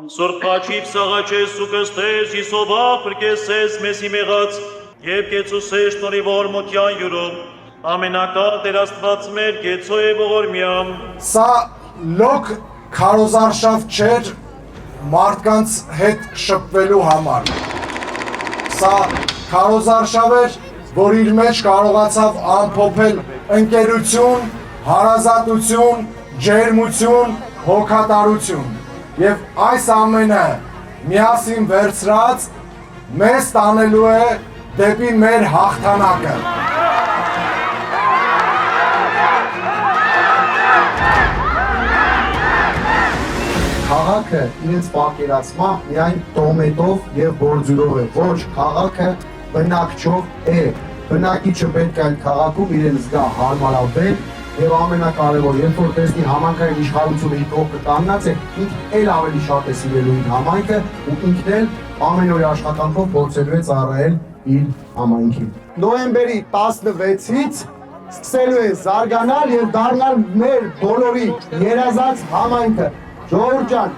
Սուրբ խաչիվ սաղաչես ու կստես Իսովա պրկեսես մեզի մեղած և կեցուսես շնորհիվոր մոտյան յուրում ամենակալ Տեր Աստված մեր կեցո է ողորմյամ։ Սա լոկ քարոզարշավ չէր մարդկանց հետ շփվելու համար։ Սա քարոզարշավ էր, որ իր մեջ կարողացավ ամփոփել ընկերություն, հարազատություն, ջերմություն, հոգատարություն։ Եվ այս ամենը միասին վերցրած մեզ տանելու է դեպի մեր հաղթանակը։ Քաղաքը իրենց պատկերացմամբ միայն տոմետով և բորձյուրով է, ոչ քաղաքը բնակչով է, բնակիչը պետք է այդ քաղաքում իրեն զգա հարմարավետ և ամենակարևոր, երբ որ տեսնի համայնքային իշխանությունը իր կողքը կանգնած է, ինքն էլ ավելի շատ է սիրելու իր համայնքը ու ինքն էլ ամենօրյա աշխատանքով փորձելու է ծառայել իր համայնքին։ Նոյեմբերի 16-ից սկսելու է զարգանալ և դառնալ մեր բոլորի երազած համայնքը։ Ժողովուրդ ջան,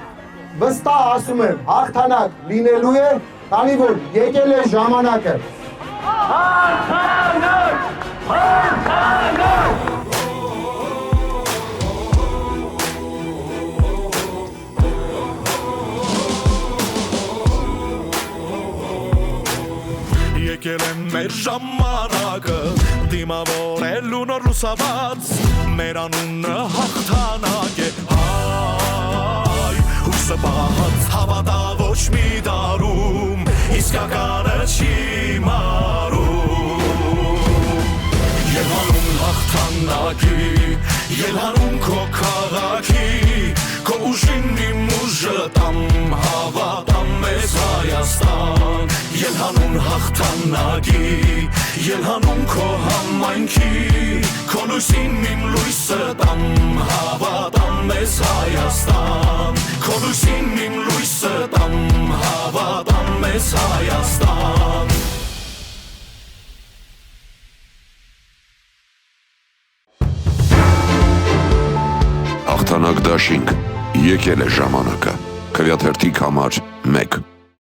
վստահ ասում եմ, հաղթանակ լինելու է, քանի որ եկել է ժամանակը։ Հաղթանակ! Հաղթանակ! Եկել է մեր ժամանակը, դիմավորելու նոր լուսաբաց, մեր անունը հաղթանակ է, հույսը բաց հավատա ոչ մի դարում, իսկականը չի մարում։ Ելանում հաղթանակի, ելանում քո քաղաքի, քո ուժին իմ ուժը տամ, հավատամ մեզ Հայաստան։ Ելանուն հաղթանակի, ելանում քո համայնքի, քո լույսին իմ լույսը տամ, հավատամ մեզ Հայաստան։ Քո լույսին իմ լույսը տամ, հավատամ մեզ Հայաստան։ Հաղթանակ դաշինք, եկել է ժամանակը, Քվեաթերթիկ համար 1